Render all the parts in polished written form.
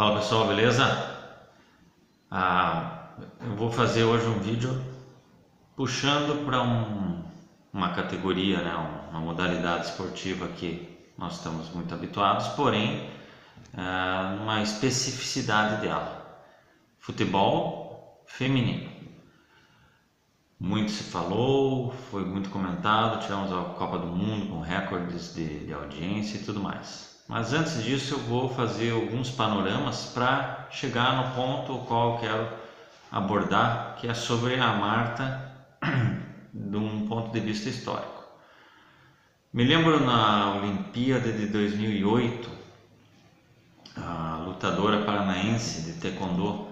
Fala pessoal, beleza? Eu vou fazer hoje um vídeo puxando para uma categoria, né, uma modalidade esportiva que nós estamos muito habituados, porém uma especificidade dela: futebol feminino. Muito se falou, foi muito comentado, tivemos a Copa do Mundo com recordes de audiência e tudo mais. Mas antes disso eu vou fazer alguns panoramas para chegar no ponto o qual eu quero abordar, que é sobre a Marta de um ponto de vista histórico. Me lembro na Olimpíada de 2008, a lutadora paranaense de taekwondo,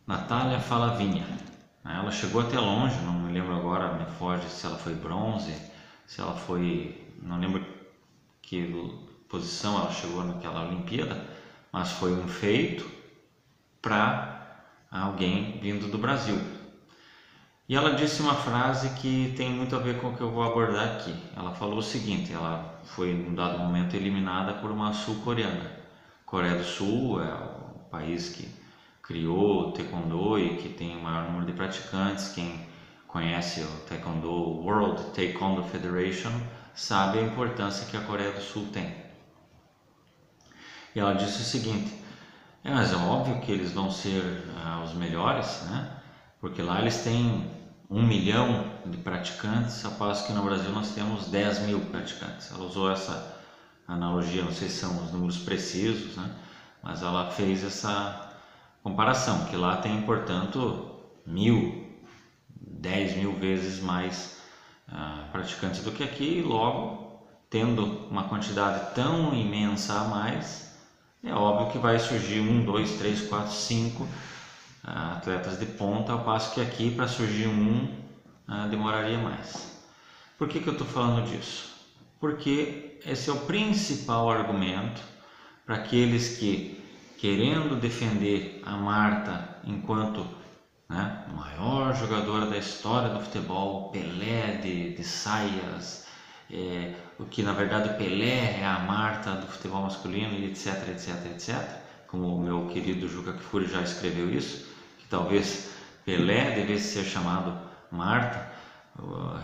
Natália Falavinha, ela chegou até longe, não me lembro agora, me foge se ela foi bronze, se ela foi, não lembro que posição ela chegou naquela Olimpíada, mas foi um feito para alguém vindo do Brasil. E ela disse uma frase que tem muito a ver com o que eu vou abordar aqui. Ela falou o seguinte: ela foi em um dado momento eliminada por uma sul-coreana. Coreia do Sul é o país que criou o taekwondo e que tem o maior número de praticantes. Quem conhece o Taekwondo World Taekwondo Federation sabe a importância que a Coreia do Sul tem. E ela disse o seguinte: mas é óbvio que eles vão ser os melhores, né? Porque lá eles têm 1 milhão de praticantes, ao passo que no Brasil nós temos 10 mil praticantes. Ela usou essa analogia, não sei se são os números precisos, né? Mas ela fez essa comparação, que lá tem, portanto, 10 mil vezes mais praticantes do que aqui, e logo, tendo uma quantidade tão imensa a mais, é óbvio que vai surgir 1, 2, 3, 4, 5 atletas de ponta, ao passo que aqui, para surgir demoraria mais. Por que eu estou falando disso? Porque esse é o principal argumento para aqueles que, querendo defender a Marta enquanto maior jogadora da história do futebol, Pelé de saias, o que na verdade o Pelé é a Marta do futebol masculino, e etc, etc, etc, como o meu querido Juca Kfouri já escreveu isso, que talvez Pelé devesse ser chamado Marta.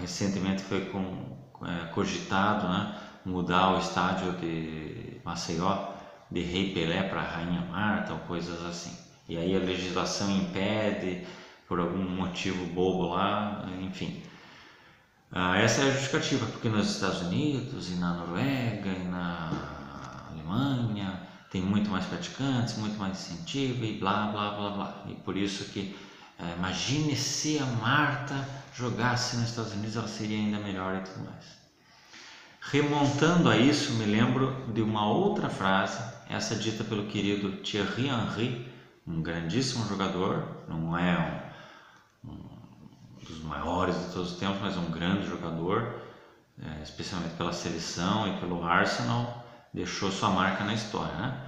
Recentemente foi cogitado mudar o estádio de Maceió de Rei Pelé para Rainha Marta ou coisas assim, e aí a legislação impede por algum motivo bobo lá, enfim. Essa é a justificativa, porque nos Estados Unidos e na Noruega e na Alemanha tem muito mais praticantes, muito mais incentivo e blá blá blá blá, e por isso que imagine se a Marta jogasse nos Estados Unidos, ela seria ainda melhor e tudo mais. Remontando a isso, me lembro de uma outra frase, essa dita pelo querido Thierry Henry, um grandíssimo jogador, não é um dos maiores de todos os tempos, mas um grande jogador, especialmente pela seleção e pelo Arsenal, deixou sua marca na história, né?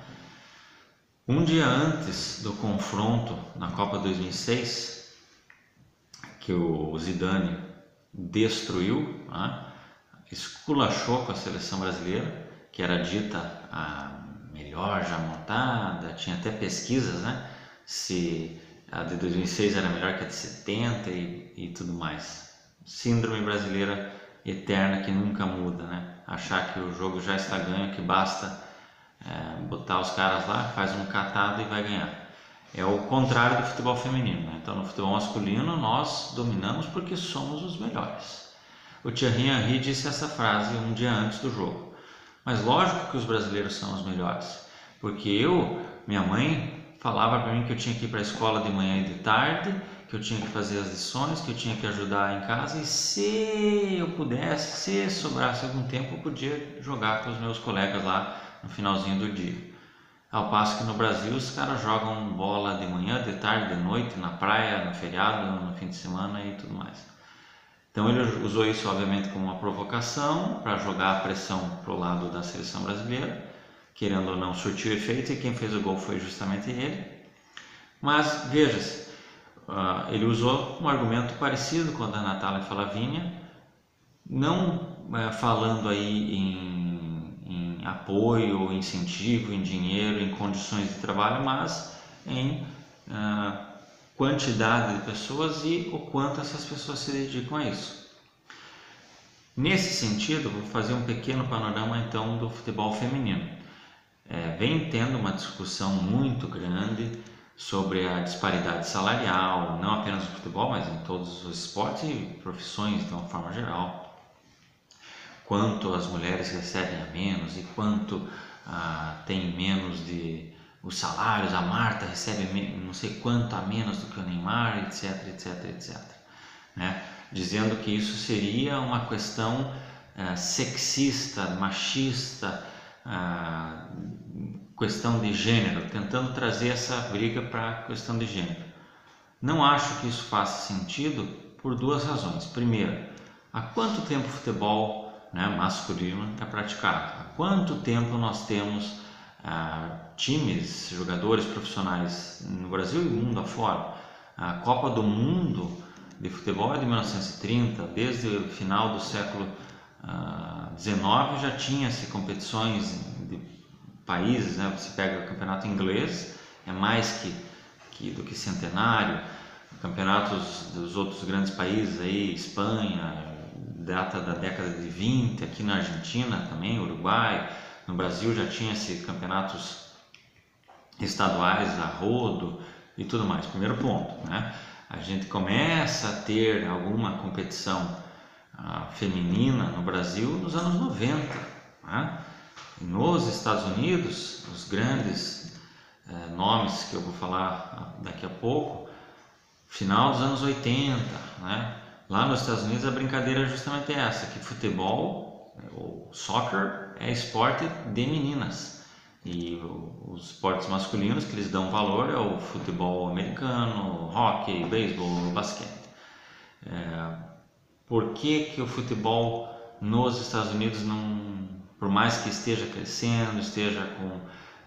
Um dia antes do confronto na Copa 2006, que o Zidane destruiu, esculachou com a seleção brasileira, que era dita a melhor já montada, tinha até pesquisas, se a de 2006 era melhor que a de 70 e tudo mais. Síndrome brasileira eterna que nunca muda, achar que o jogo já está ganho, que basta botar os caras lá, faz um catado e vai ganhar. É o contrário do futebol feminino, Então no futebol masculino nós dominamos porque somos os melhores. O Thierry Henry disse essa frase um dia antes do jogo. Mas lógico que os brasileiros são os melhores, porque minha mãe falava para mim que eu tinha que ir para a escola de manhã e de tarde, que eu tinha que fazer as lições, que eu tinha que ajudar em casa, e se eu pudesse, se sobrasse algum tempo, eu podia jogar com os meus colegas lá no finalzinho do dia. Ao passo que no Brasil os caras jogam bola de manhã, de tarde, de noite, na praia, no feriado, no fim de semana e tudo mais. Então ele usou isso obviamente como uma provocação para jogar a pressão para o lado da seleção brasileira, querendo ou não surtiu efeito, e quem fez o gol foi justamente ele. Mas veja-se, ele usou um argumento parecido com o da Natália Falavinha, não falando aí em em apoio, incentivo, em dinheiro, em condições de trabalho, mas em quantidade de pessoas e o quanto essas pessoas se dedicam a isso. Nesse sentido, vou fazer um pequeno panorama então do futebol feminino. Vem tendo uma discussão muito grande sobre a disparidade salarial, não apenas no futebol, mas em todos os esportes e profissões de uma forma geral. Quanto as mulheres recebem a menos e quanto tem menos de os salários, a Marta recebe não sei quanto a menos do que o Neymar, etc, etc, etc. Né? Dizendo que isso seria uma questão sexista, machista, questão de gênero, tentando trazer essa briga para a questão de gênero. Não acho que isso faça sentido por duas razões. Primeiro, há quanto tempo o futebol masculino é praticado? Há quanto tempo nós temos times, jogadores profissionais no Brasil e mundo afora? A Copa do Mundo de futebol é de 1930, desde o final do século XIX já tinha-se competições de países, né? Você pega o campeonato inglês, é mais do que centenário, campeonatos dos outros grandes países, aí, Espanha, data da década de 20, aqui na Argentina também, Uruguai, no Brasil já tinha-se campeonatos estaduais a rodo e tudo mais. Primeiro ponto, né? A gente começa a ter alguma competição feminina no Brasil nos anos 90, né? Nos Estados Unidos, os grandes nomes que eu vou falar daqui a pouco, final dos anos 80, né? Lá nos Estados Unidos a brincadeira é justamente essa, que futebol, ou soccer, é esporte de meninas. E os esportes masculinos que eles dão valor é o futebol americano, hockey, beisebol, basquete. Por que o futebol nos Estados Unidos não, por mais que esteja crescendo, esteja com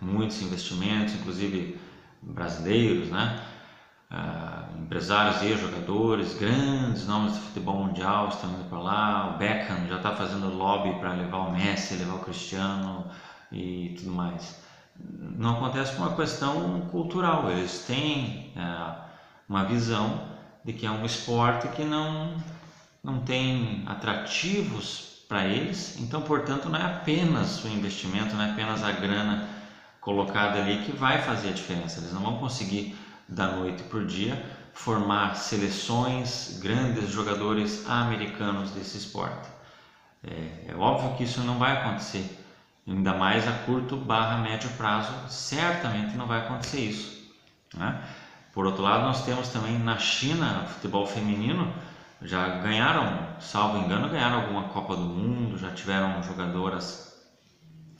muitos investimentos, inclusive brasileiros, né? Empresários e jogadores, grandes nomes do futebol mundial estão indo para lá, o Beckham já está fazendo lobby para levar o Messi, levar o Cristiano e tudo mais. Não acontece por uma questão cultural, eles têm uma visão de que é um esporte que não tem atrativos para eles, então portanto não é apenas o investimento, não é apenas a grana colocada ali que vai fazer a diferença, eles não vão conseguir da noite por dia formar seleções, grandes jogadores americanos desse esporte. É óbvio que isso não vai acontecer, ainda mais a curto / médio prazo, certamente não vai acontecer isso, né? Por outro lado, nós temos também na China, o futebol feminino, já ganharam, salvo engano, ganharam alguma Copa do Mundo, já tiveram jogadoras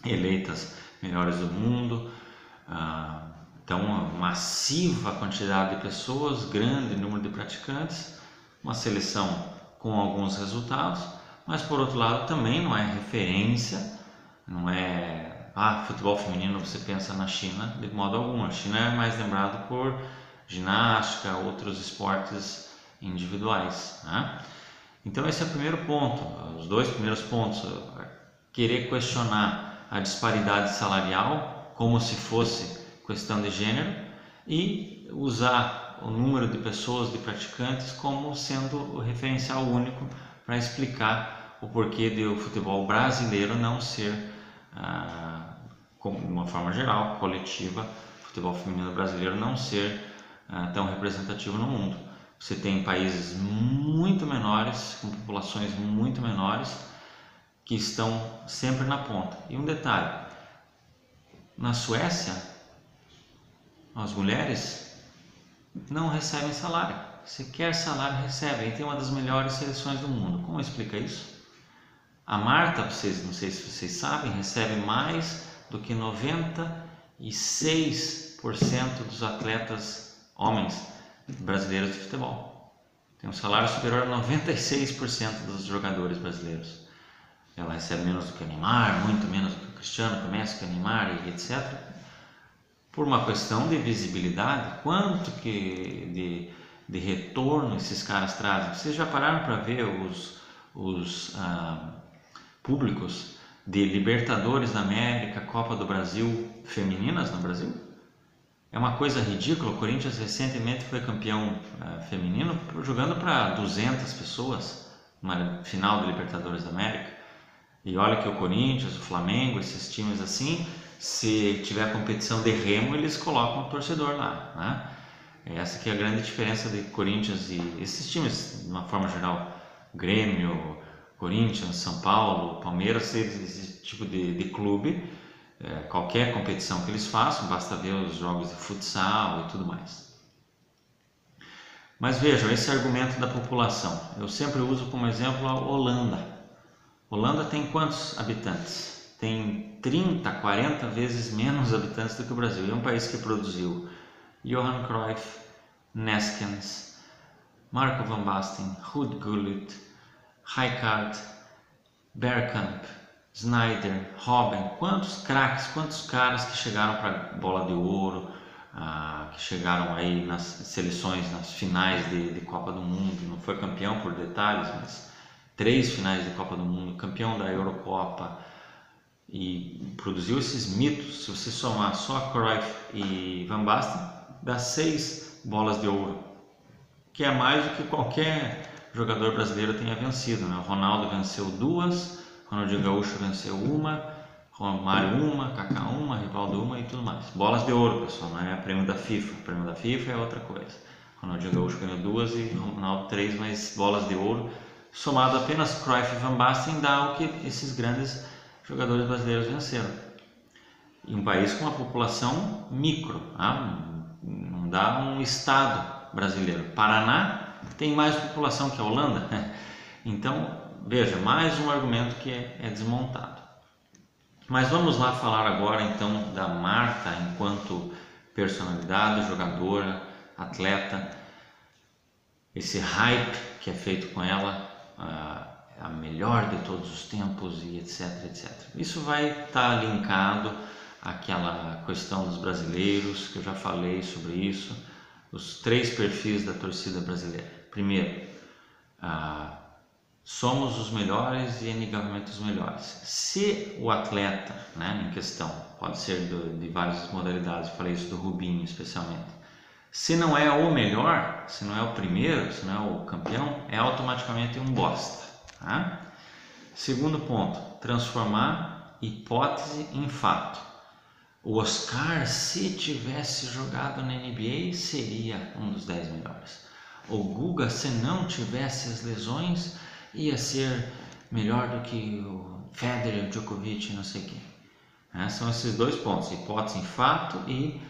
eleitas melhores do mundo. Então, uma massiva quantidade de pessoas, grande número de praticantes, uma seleção com alguns resultados, mas por outro lado também não é referência, não é futebol feminino, você pensa na China de modo algum. A China é mais lembrado por ginástica, outros esportes individuais, né? Então esse é o primeiro ponto, os dois primeiros pontos: querer questionar a disparidade salarial como se fosse questão de gênero e usar o número de pessoas, de praticantes, como sendo o referencial único para explicar o porquê de o futebol brasileiro não ser, de uma forma geral, coletiva, o futebol feminino brasileiro não ser tão representativo no mundo. Você tem países muito menores, com populações muito menores, que estão sempre na ponta. E um detalhe, na Suécia, as mulheres não recebem salário. Se quer salário, recebem. E tem uma das melhores seleções do mundo. Como explica isso? A Marta, não sei se vocês sabem, recebe mais do que 96% dos atletas homens brasileiros de futebol. Tem um salário superior a 96% dos jogadores brasileiros. Ela recebe menos do que o Neymar, muito menos do que o Cristiano, que o Messi, que o Neymar e etc. Por uma questão de visibilidade, quanto que de retorno esses caras trazem? Vocês já pararam para ver os públicos de Libertadores da América, Copa do Brasil femininas no Brasil. É uma coisa ridícula. O Corinthians recentemente foi campeão feminino jogando para 200 pessoas na final da Libertadores da América. E olha que o Corinthians, o Flamengo, esses times assim, se tiver competição de remo, eles colocam o torcedor lá, né? Essa que é a grande diferença de Corinthians e esses times, de uma forma geral, Grêmio, Corinthians, São Paulo, Palmeiras, esse tipo de clube. Qualquer competição que eles façam, basta ver os jogos de futsal e tudo mais. Mas vejam, esse argumento da população, eu sempre uso como exemplo a Holanda. Holanda tem quantos habitantes? Tem 30, 40 vezes menos habitantes do que o Brasil. É um país que produziu Johan Cruyff, Neskens, Marco van Basten, Ruud Gullit, Rijkaard, Bergkamp, Sneijder, Robben, quantos craques, quantos caras que chegaram para a bola de ouro, que chegaram aí nas seleções, nas finais de Copa do Mundo, não foi campeão por detalhes, mas 3 finais de Copa do Mundo, campeão da Eurocopa, e produziu esses mitos. Se você somar só Cruyff e Van Basten, dá 6 bolas de ouro, que é mais do que qualquer jogador brasileiro tenha vencido, né? O Ronaldo venceu 2, Ronaldinho Gaúcho venceu 1, Romário 1, Kaká 1, Rivaldo 1 e tudo mais. Bolas de ouro, pessoal, não é prêmio da FIFA. O prêmio da FIFA é outra coisa. Ronaldinho Gaúcho ganhou 2 e Ronaldo 3, mas bolas de ouro, somado apenas Cruyff e Van Basten, dá o que esses grandes jogadores brasileiros venceram. Em um país com uma população micro, não dá um estado brasileiro. Paraná tem mais população que a Holanda. Então, veja, mais um argumento que é desmontado. Mas vamos lá falar agora então da Marta enquanto personalidade, jogadora, atleta, esse hype que é feito com ela, a melhor de todos os tempos e etc, etc. Isso vai estar linkado àquela questão dos brasileiros, que eu já falei sobre isso, os 3 perfis da torcida brasileira. Primeiro, somos os melhores e inegavelmente os melhores. Se o atleta, né, em questão, pode ser de várias modalidades, falei isso do Rubinho especialmente, se não é o melhor, se não é o primeiro, se não é o campeão, é automaticamente um bosta. Tá? Segundo ponto, transformar hipótese em fato. O Oscar, se tivesse jogado na NBA, seria um dos 10 melhores. O Guga, se não tivesse as lesões, ia ser melhor do que o Federer, o Djokovic, não sei quem. São esses 2 pontos, hipótese em fato e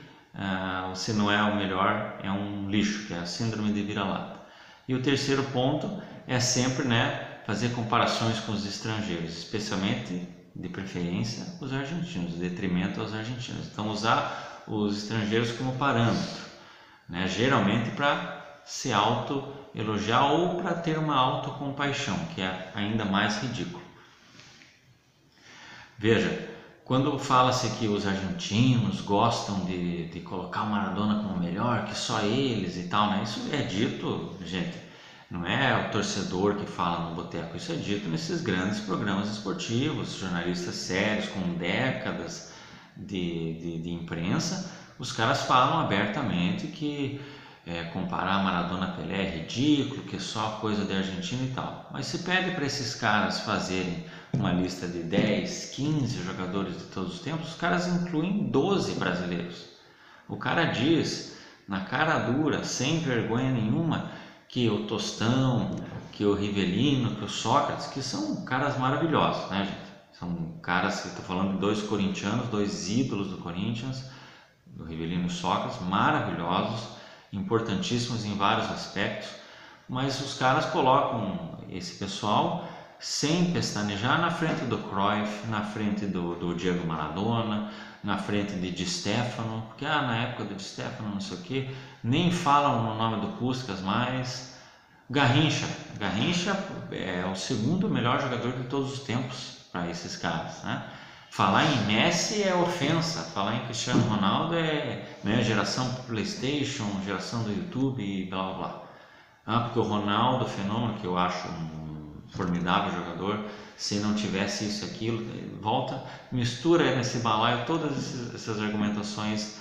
se não é o melhor, é um lixo, que é a síndrome de vira-lata. E o terceiro ponto é sempre, né, fazer comparações com os estrangeiros, especialmente, de preferência, os argentinos, em detrimento aos argentinos. Então, usar os estrangeiros como parâmetro, né, geralmente para se auto-elogiar ou para ter uma autocompaixão, que é ainda mais ridículo. Veja, quando fala-se que os argentinos gostam de colocar o Maradona como melhor, que só eles e tal, né? Isso é dito, gente, não é o torcedor que fala no boteco, isso é dito nesses grandes programas esportivos, jornalistas sérios com décadas de imprensa, os caras falam abertamente que comparar Maradona a Pelé é ridículo, que é só coisa de Argentina e tal. Mas se pede para esses caras fazerem uma lista de 10, 15 jogadores de todos os tempos, os caras incluem 12 brasileiros. O cara diz, na cara dura, sem vergonha nenhuma, que o Tostão, que o Rivelino, que o Sócrates, que são caras maravilhosos, né, gente? São caras que, estou falando de 2 corintianos, 2 ídolos do Corinthians, do Rivelino e Sócrates, maravilhosos, importantíssimos em vários aspectos, mas os caras colocam esse pessoal sem pestanejar na frente do Cruyff, na frente do Diego Maradona, na frente de Di Stefano, porque na época do Di Stefano não sei o que, nem falam no nome do Puskás mais. Garrincha é o segundo melhor jogador de todos os tempos para esses caras, né? Falar em Messi é ofensa, falar em Cristiano Ronaldo é, né, geração PlayStation, geração do YouTube e blá blá blá. Porque o Ronaldo, fenômeno, que eu acho formidável jogador, se não tivesse isso e aquilo, volta, mistura nesse balaio todas essas argumentações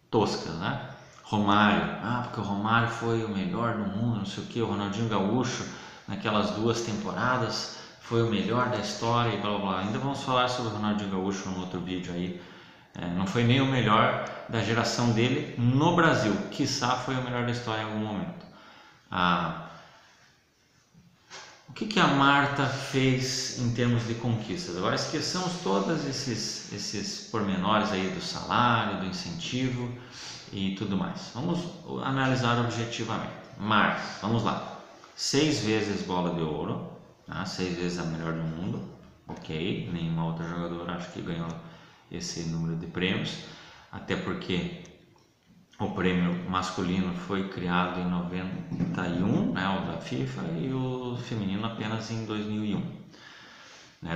toscas, né? Romário, porque o Romário foi o melhor do mundo, não sei o que, o Ronaldinho Gaúcho naquelas 2 temporadas foi o melhor da história e blá blá blá. Ainda vamos falar sobre o Ronaldinho Gaúcho num outro vídeo aí. Não foi nem o melhor da geração dele no Brasil, quiçá foi o melhor da história em algum momento. O que a Marta fez em termos de conquistas? Agora esqueçamos todos esses pormenores aí do salário, do incentivo e tudo mais. Vamos analisar objetivamente. Marta, vamos lá. 6 vezes bola de ouro, 6 vezes a melhor do mundo. Ok, nenhuma outra jogadora acho que ganhou esse número de prêmios, até porque o prêmio masculino foi criado em 91, o da FIFA, e o feminino apenas em 2001.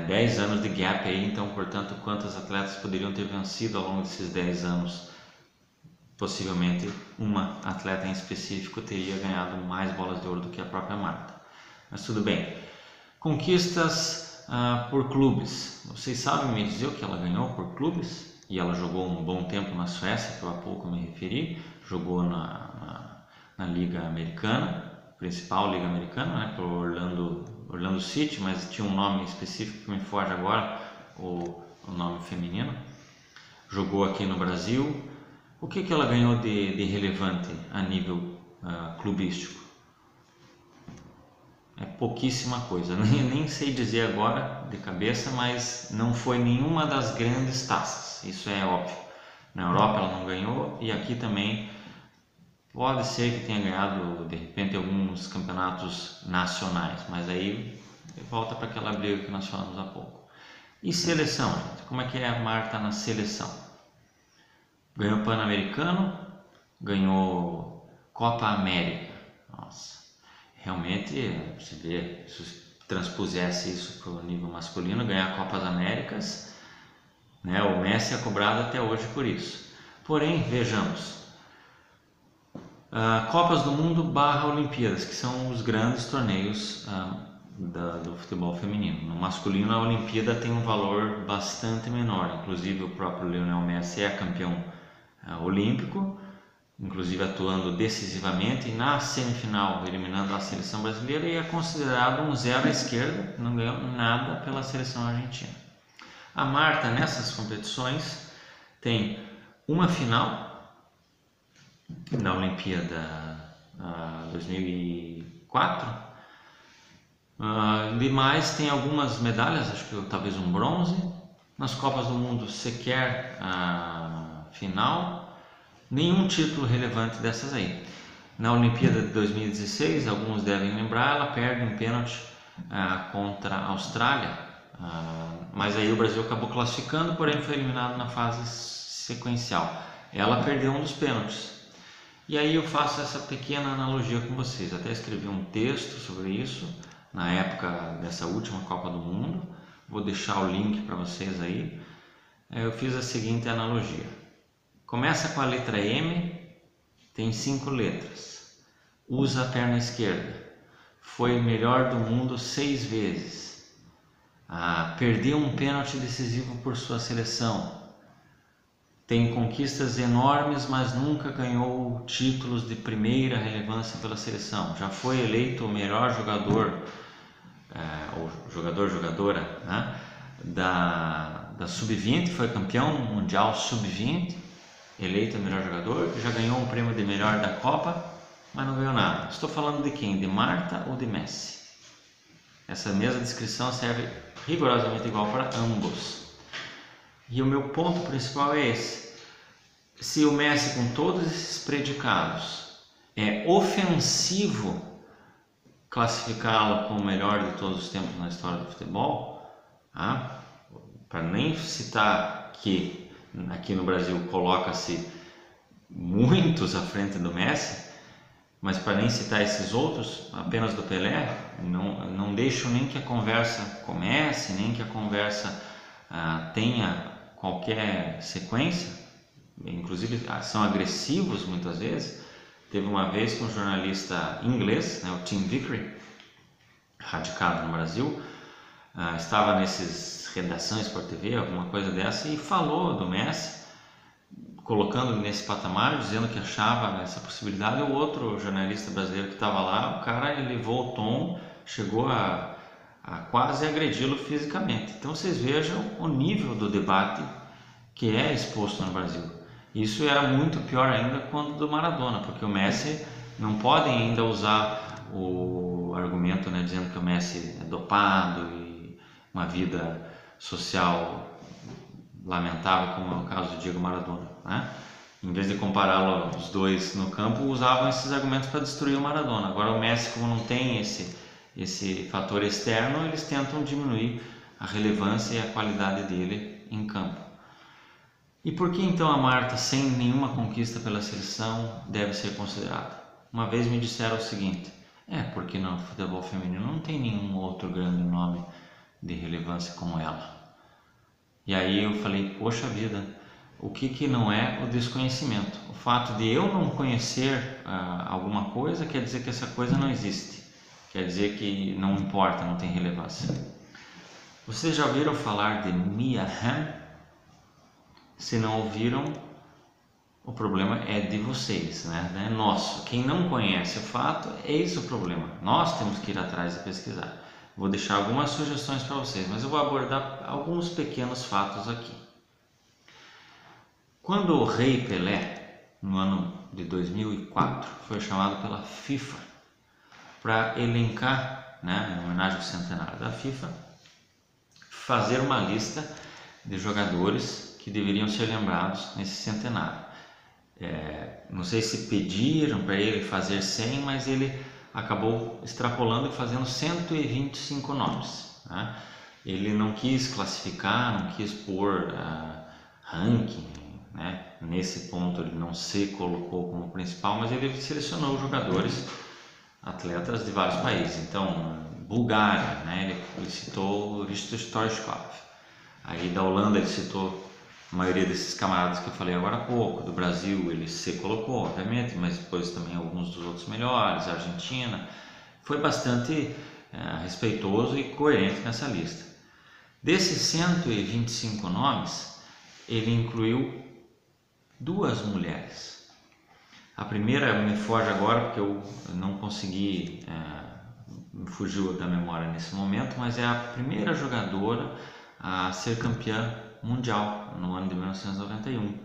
10 anos de gap aí, então, portanto, quantas atletas poderiam ter vencido ao longo desses 10 anos? Possivelmente uma atleta em específico teria ganhado mais bolas de ouro do que a própria Marta. Mas tudo bem. Conquistas por clubes. Vocês sabem me dizer o que ela ganhou por clubes? E ela jogou um bom tempo na Suécia, que eu há pouco me referi, jogou na Liga Americana, principal Liga Americana, por Orlando City, mas tinha um nome específico que me foge agora, o nome feminino. Jogou aqui no Brasil. O que ela ganhou de relevante a nível clubístico? É pouquíssima coisa, nem sei dizer agora de cabeça, mas não foi nenhuma das grandes taças, isso é óbvio. Na Europa ela não ganhou e aqui também pode ser que tenha ganhado de repente alguns campeonatos nacionais, mas aí volta para aquela briga que nós falamos há pouco. E seleção, gente? Como é que é a Marta na seleção? Ganhou Pan-Americano, ganhou Copa América. Nossa. Realmente, você vê, se transpusesse isso para o nível masculino, ganhar Copas Américas, o Messi é cobrado até hoje por isso. Porém, vejamos, Copas do Mundo / Olimpíadas, que são os grandes torneios do futebol feminino. No masculino, a Olimpíada tem um valor bastante menor, inclusive o próprio Lionel Messi é campeão olímpico, inclusive atuando decisivamente, e na semifinal eliminando a seleção brasileira, e é considerado um zero à esquerda, não ganhou nada pela seleção argentina. A Marta nessas competições tem uma final na Olimpíada 2004, demais tem algumas medalhas, acho que talvez um bronze, nas Copas do Mundo sequer a final. Nenhum título relevante dessas aí. Na Olimpíada de 2016, alguns devem lembrar, ela perde um pênalti contra a Austrália, mas aí o Brasil acabou classificando, porém foi eliminado na fase sequencial. Ela perdeu um dos pênaltis. E aí eu faço essa pequena analogia com vocês. Até escrevi um texto sobre isso na época dessa última Copa do Mundo. Vou deixar o link para vocês aí. Eu fiz a seguinte analogia. Começa com a letra M, tem 5 letras. Usa a perna esquerda. Foi melhor do mundo 6 vezes. Perdeu um pênalti decisivo por sua seleção. Tem conquistas enormes, mas nunca ganhou títulos de primeira relevância pela seleção. Já foi eleito o melhor jogador, ou jogadora, da Sub-20, foi campeão mundial Sub-20. Eleito o melhor jogador, já ganhou um prêmio de melhor da Copa, mas não ganhou nada. Estou falando de quem? De Marta ou de Messi? Essa mesma descrição serve rigorosamente igual para ambos. E o meu ponto principal é esse. Se o Messi, com todos esses predicados, é ofensivo classificá-lo como o melhor de todos os tempos na história do futebol, para nem citar que aqui no Brasil coloca-se muitos à frente do Messi, mas para nem citar esses outros, apenas do Pelé, não deixo nem que a conversa comece, nem que a conversa tenha qualquer sequência, inclusive são agressivos muitas vezes. Teve uma vez que um jornalista inglês, o Tim Vickery, radicado no Brasil, estava nesses redações Sport TV, alguma coisa dessa, e falou do Messi, colocando nesse patamar, dizendo que achava essa possibilidade. O outro jornalista brasileiro que estava lá, o cara elevou o tom, chegou a quase agredi-lo fisicamente. Então vocês vejam o nível do debate que é exposto no Brasil. Isso era muito pior ainda quando do Maradona, porque o Messi não pode ainda usar o argumento, né, dizendo que o Messi é dopado e uma vida social lamentável, como é o caso do Diego Maradona, né? Em vez de compará-lo os dois no campo, usavam esses argumentos para destruir o Maradona. Agora o Messi, como não tem esse fator externo, eles tentam diminuir a relevância e a qualidade dele em campo. E por que então a Marta, sem nenhuma conquista pela seleção, deve ser considerada? Uma vez me disseram o seguinte: porque no futebol feminino não tem nenhum outro grande nome de relevância como ela. E aí eu falei, poxa vida, o que não é o desconhecimento? O fato de eu não conhecer alguma coisa quer dizer que essa coisa não existe. Quer dizer que não importa, não tem relevância. Vocês já ouviram falar de Mia Hamm? Se não ouviram, o problema é de vocês, né? Não é nosso. Quem não conhece o fato, eis o problema. Nós temos que ir atrás e pesquisar. Vou deixar algumas sugestões para vocês, mas eu vou abordar alguns pequenos fatos aqui. Quando o Rei Pelé, no ano de 2004, foi chamado pela FIFA para elencar, né, em homenagem ao centenário da FIFA, fazer uma lista de jogadores que deveriam ser lembrados nesse centenário. Não sei se pediram para ele fazer 100, mas ele acabou extrapolando e fazendo 125 nomes, né? Ele não quis classificar, não quis pôr ranking, né? Nesse ponto ele não se colocou como principal, mas ele selecionou jogadores, atletas de vários países. Então, Bulgária, né? Ele citou Risto Stoichkov. Aí da Holanda ele citou a maioria desses camaradas que eu falei agora há pouco. Do Brasil ele se colocou, obviamente, mas depois também alguns dos outros melhores. A Argentina foi bastante respeitoso e coerente nessa lista. Desses 125 nomes, ele incluiu 2 mulheres. A primeira me foge agora porque eu não consegui, me fugiu da memória nesse momento, mas é a primeira jogadora a ser campeã mundial no ano de 1991.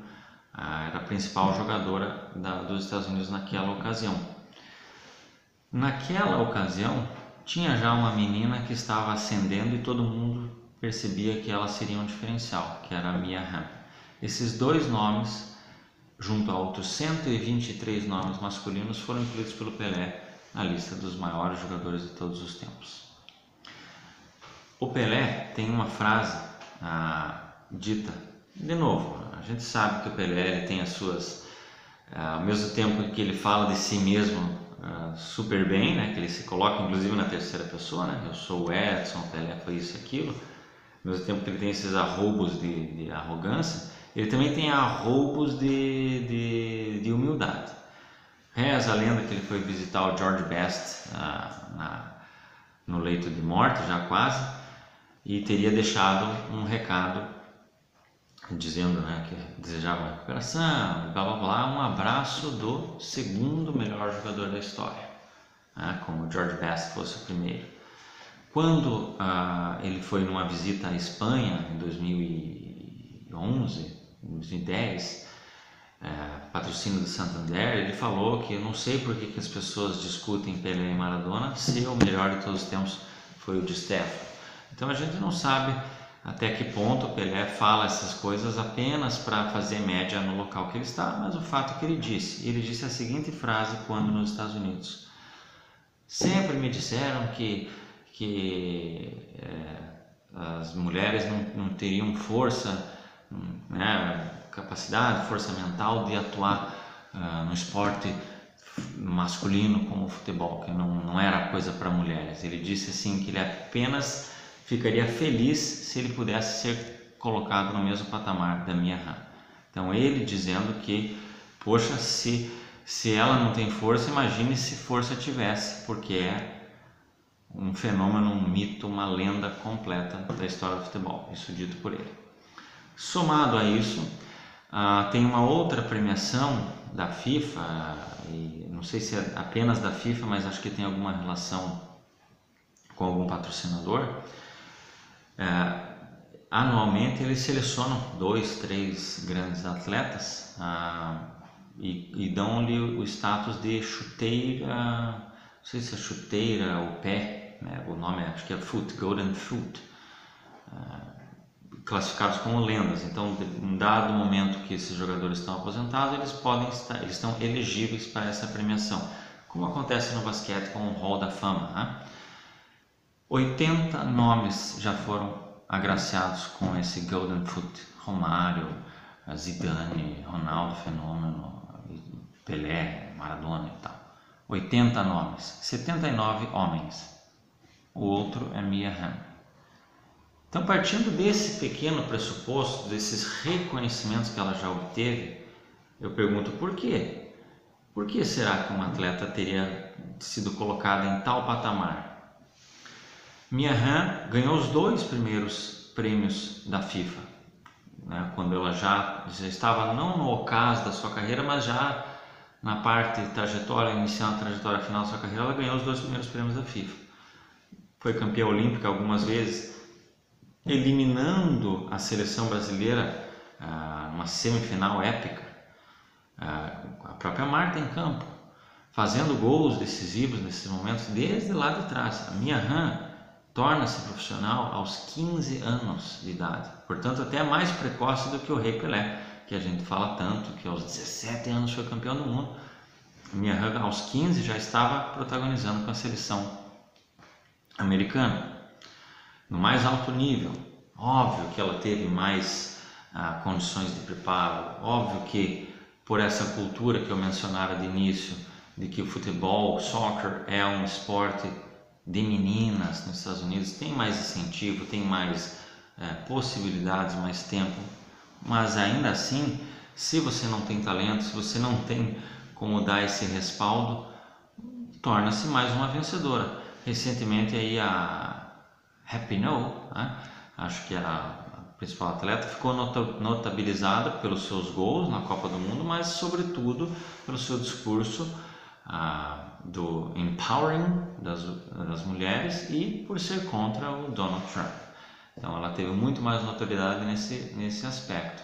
Era a principal jogadora dos Estados Unidos naquela ocasião. Naquela ocasião tinha já uma menina que estava ascendendo e todo mundo percebia que ela seria um diferencial, que era a Mia Hamm. Esses 2 nomes, junto a outros 123 nomes masculinos, foram incluídos pelo Pelé na lista dos maiores jogadores de todos os tempos. O Pelé tem uma frase dita, de novo, a gente sabe que o Pelé ele tem as suas, ao mesmo tempo que ele fala de si mesmo super bem, né, que ele se coloca inclusive na terceira pessoa, né, eu sou o Edson, o Pelé foi isso e aquilo, ao mesmo tempo que ele tem esses arroubos de arrogância, ele também tem arroubos de humildade. Reza a lenda que ele foi visitar o George Best no leito de morte, já quase, e teria deixado um recado dizendo, né, que desejava uma recuperação, blá blá blá, um abraço do segundo melhor jogador da história, né, como o George Best fosse o primeiro. Quando ele foi numa visita à Espanha em 2011, 2010, patrocínio do Santander, ele falou que eu não sei por que as pessoas discutem Pelé e Maradona se o melhor de todos os tempos foi o Di Stéfano. Então a gente não sabe até que ponto o Pelé fala essas coisas apenas para fazer média no local que ele está, mas o fato é que ele disse a seguinte frase quando nos Estados Unidos: sempre me disseram que as mulheres não teriam força, né, capacidade, força mental de atuar no esporte masculino como o futebol, que não era coisa para mulheres. Ele disse assim que ele apenas ficaria feliz se ele pudesse ser colocado no mesmo patamar da Mia Hamm. Então ele dizendo que, poxa, se ela não tem força, imagine se força tivesse, porque é um fenômeno, um mito, uma lenda completa da história do futebol, isso dito por ele. Somado a isso, tem uma outra premiação da FIFA, e não sei se é apenas da FIFA, mas acho que tem alguma relação com algum patrocinador. Anualmente eles selecionam 2, 3 grandes atletas e dão-lhe o status de chuteira, não sei se é chuteira ou pé, né? O nome acho que é Foot, Golden Foot, classificados como lendas. Então, em um dado momento que esses jogadores estão aposentados, eles estão elegíveis para essa premiação, como acontece no basquete com o Hall da Fama, né? 80 nomes já foram agraciados com esse Golden Foot: Romário, Zidane, Ronaldo Fenômeno, Pelé, Maradona e tal. 80 nomes, 79 homens. O outro é Mia Hamm. Então, partindo desse pequeno pressuposto, desses reconhecimentos que ela já obteve, eu pergunto por quê? Por que será que uma atleta teria sido colocada em tal patamar? Mia Hamm ganhou os 2 primeiros prêmios da FIFA, né, quando ela já estava não no ocaso da sua carreira, mas já na parte trajetória inicial, trajetória final da sua carreira, ela ganhou os 2 primeiros prêmios da FIFA. Foi campeã olímpica algumas vezes, eliminando a seleção brasileira numa semifinal épica, a própria Marta em campo, fazendo gols decisivos nesses momentos desde lá de trás. A Mia Hamm torna-se profissional aos 15 anos de idade, portanto até mais precoce do que o Rei Pelé, que a gente fala tanto, que aos 17 anos foi campeão do mundo. A Mia Hamm aos 15 já estava protagonizando com a seleção americana, no mais alto nível. Óbvio que ela teve mais condições de preparo, óbvio que por essa cultura que eu mencionara de início, de que o futebol, o soccer, é um esporte de meninas nos Estados Unidos, tem mais incentivo, tem mais possibilidades, mais tempo, mas ainda assim, se você não tem talento, se você não tem como dar esse respaldo, torna-se mais uma vencedora. Recentemente aí a Rapinoe, né? Acho que a principal atleta, ficou notabilizada pelos seus gols na Copa do Mundo, mas sobretudo pelo seu discurso do empowering das mulheres e por ser contra o Donald Trump. Então ela teve muito mais notoriedade nesse aspecto.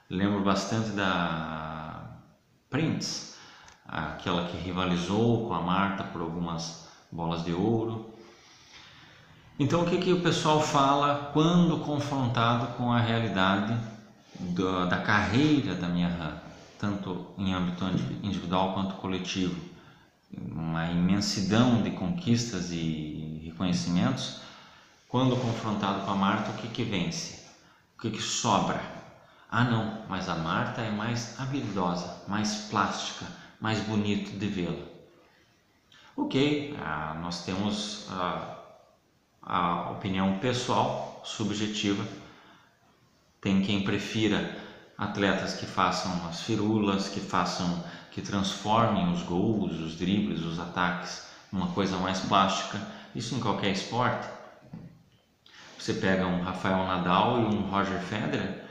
Lembro bastante da Prince, aquela que rivalizou com a Marta por algumas bolas de ouro. Então o que o pessoal fala quando confrontado com a realidade da carreira da Mia Hamm, tanto em âmbito individual quanto coletivo? Uma imensidão de conquistas e reconhecimentos. Quando confrontado com a Marta, o que vence? O que sobra? Não, mas a Marta é mais habilidosa, mais plástica, mais bonito de vê-la. Ok, nós temos a opinião pessoal, subjetiva. Tem quem prefira atletas que façam as firulas, que transformem os gols, os dribles, os ataques numa coisa mais plástica. Isso em qualquer esporte. Você pega um Rafael Nadal e um Roger Federer.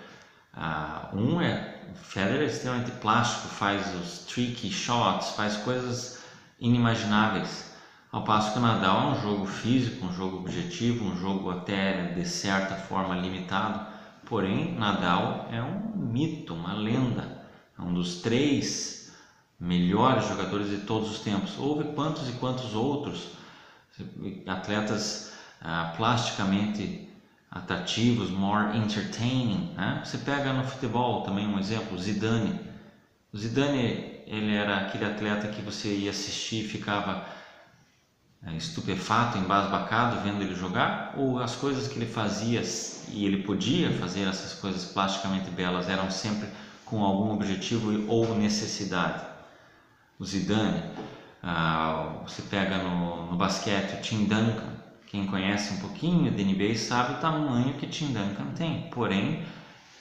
Federer é extremamente plástico, faz os tricky shots, faz coisas inimagináveis. Ao passo que o Nadal é um jogo físico, um jogo objetivo, um jogo até de certa forma limitado. Porém, Nadal é um mito, uma lenda, é um dos 3 melhores jogadores de todos os tempos. Houve quantos e quantos outros atletas plasticamente atrativos, more entertaining, né? Você pega no futebol também um exemplo, o Zidane. O Zidane, ele era aquele atleta que você ia assistir e ficava estupefato, embasbacado vendo ele jogar, ou as coisas que ele fazia, e ele podia fazer essas coisas plasticamente belas, eram sempre com algum objetivo ou necessidade? O Zidane. Você pega no basquete o Tim Duncan. Quem conhece um pouquinho de NBA sabe o tamanho que Tim Duncan tem, porém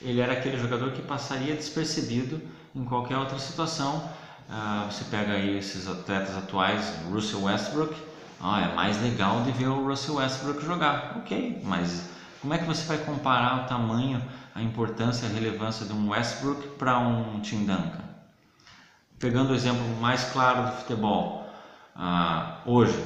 ele era aquele jogador que passaria despercebido em qualquer outra situação. Você pega aí esses atletas atuais, Russell Westbrook, É mais legal de ver o Russell Westbrook jogar. Ok, mas como é que você vai comparar o tamanho, a importância, a relevância de um Westbrook para um Tim Duncan? Pegando o exemplo mais claro do futebol, hoje,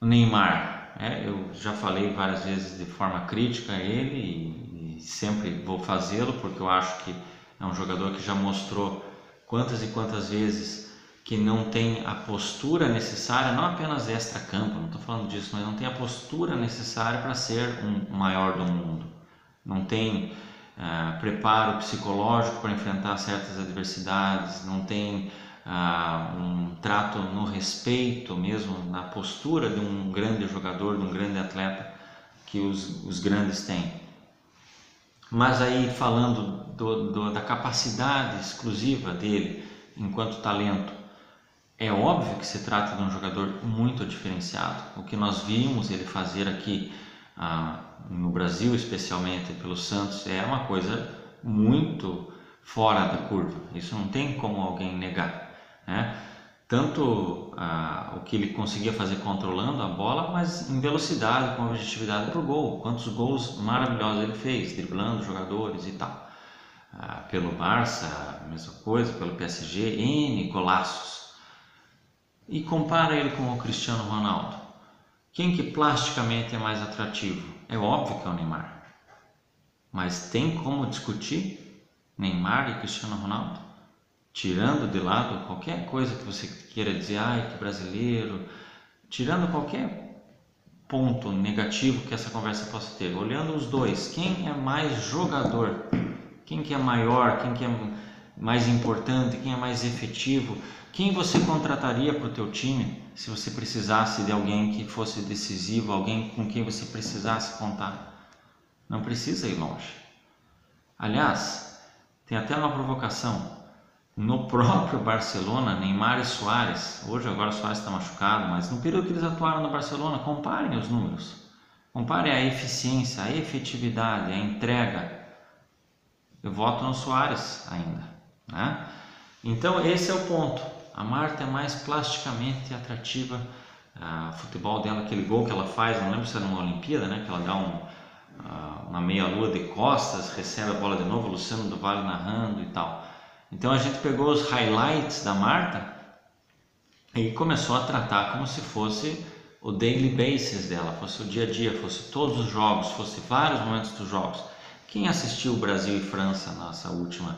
o Neymar, eu já falei várias vezes de forma crítica a ele e sempre vou fazê-lo, porque eu acho que é um jogador que já mostrou quantas e quantas vezes que não tem a postura necessária, não apenas extra-campo, não estou falando disso, mas não tem a postura necessária para ser um maior do mundo. Não tem preparo psicológico para enfrentar certas adversidades, não tem um trato no respeito mesmo, na postura de um grande jogador, de um grande atleta que os grandes têm. Mas aí falando da capacidade exclusiva dele enquanto talento, é óbvio que se trata de um jogador muito diferenciado. O que nós vimos ele fazer aqui no Brasil, especialmente pelo Santos, é uma coisa muito fora da curva. Isso não tem como alguém negar, né? Tanto o que ele conseguia fazer controlando a bola, mas em velocidade, com objetividade para o gol. Quantos gols maravilhosos ele fez, driblando jogadores e tal. Pelo Barça, a mesma coisa, pelo PSG, N golaços. E compara ele com o Cristiano Ronaldo. Quem que plasticamente é mais atrativo? É óbvio que é o Neymar. Mas tem como discutir Neymar e Cristiano Ronaldo? Tirando de lado qualquer coisa que você queira dizer, que brasileiro, tirando qualquer ponto negativo que essa conversa possa ter, olhando os dois, quem é mais jogador? Quem que é maior? Quem que é mais importante? Quem é mais efetivo? Quem você contrataria para o teu time se você precisasse de alguém que fosse decisivo, alguém com quem você precisasse contar? Não precisa ir longe. Aliás, tem até uma provocação. No próprio Barcelona, Neymar e Suárez, hoje agora o Suárez está machucado, mas no período que eles atuaram no Barcelona, comparem os números. Comparem a eficiência, a efetividade, a entrega. Eu voto no Suárez ainda, né? Então esse é o ponto. A Marta é mais plasticamente atrativa. O futebol dela, aquele gol que ela faz, não lembro se era numa Olimpíada, né? Que ela dá uma meia-lua de costas, recebe a bola de novo, Luciano do Vale narrando e tal. Então a gente pegou os highlights da Marta e começou a tratar como se fosse o daily basis dela, fosse o dia a dia, fosse todos os jogos, fosse vários momentos dos jogos. Quem assistiu Brasil e França, nossa última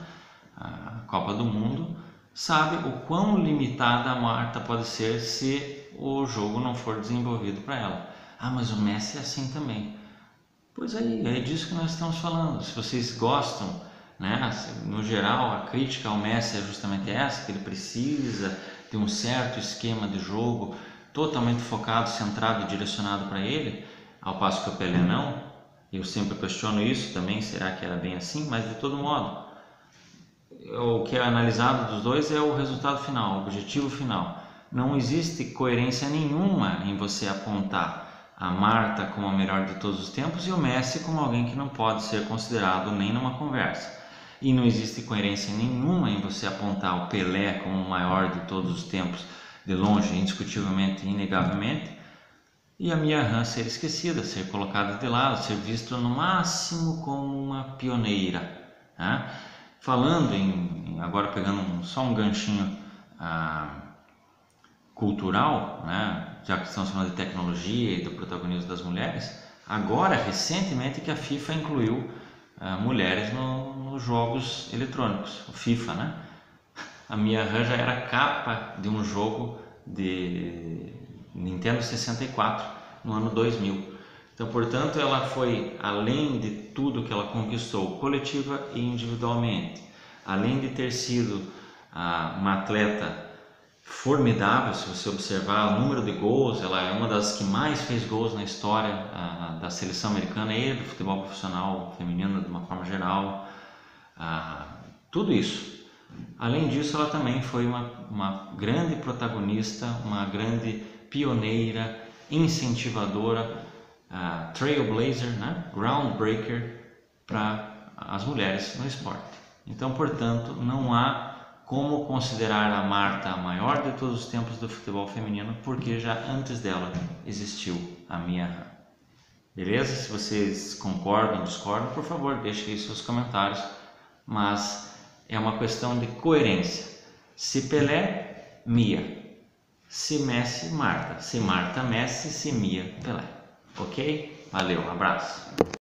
Copa do Mundo, sabe o quão limitada a Marta pode ser se o jogo não for desenvolvido para ela. Mas o Messi é assim também. Pois aí, é disso que nós estamos falando. Se vocês gostam, né, no geral, a crítica ao Messi é justamente essa, que ele precisa de um certo esquema de jogo totalmente focado, centrado e direcionado para ele, ao passo que o Pelé não. Eu sempre questiono isso também, será que era bem assim? Mas de todo modo, o que é analisado dos dois é o resultado final, o objetivo final. Não existe coerência nenhuma em você apontar a Marta como a melhor de todos os tempos e o Messi como alguém que não pode ser considerado nem numa conversa. E não existe coerência nenhuma em você apontar o Pelé como o maior de todos os tempos, de longe, indiscutivelmente, inegavelmente, e a Mia Hamm ser esquecida, ser colocada de lado, ser vista no máximo como uma pioneira, né? Falando agora pegando só um ganchinho cultural, né? Já que estamos falando de tecnologia e do protagonismo das mulheres, agora recentemente que a FIFA incluiu mulheres nos jogos eletrônicos, o FIFA, né? A Mia Hamm já era capa de um jogo de Nintendo 64 no ano 2000. Então, portanto, ela foi, além de tudo que ela conquistou coletiva e individualmente, além de ter sido uma atleta formidável, se você observar o número de gols, ela é uma das que mais fez gols na história da seleção americana e do futebol profissional feminino de uma forma geral, tudo isso. Além disso, ela também foi uma grande protagonista, uma grande pioneira, incentivadora, trailblazer, né? Groundbreaker para as mulheres no esporte. Então, portanto, não há como considerar a Marta a maior de todos os tempos do futebol feminino, porque já antes dela existiu a Mia Hamm. Beleza? Se vocês concordam ou discordam, por favor, deixem aí seus comentários, mas é uma questão de coerência. Se Pelé, Mia. Se Messi, Marta. Se Marta, Messi. Se Mia, Pelé. Ok? Valeu, um abraço.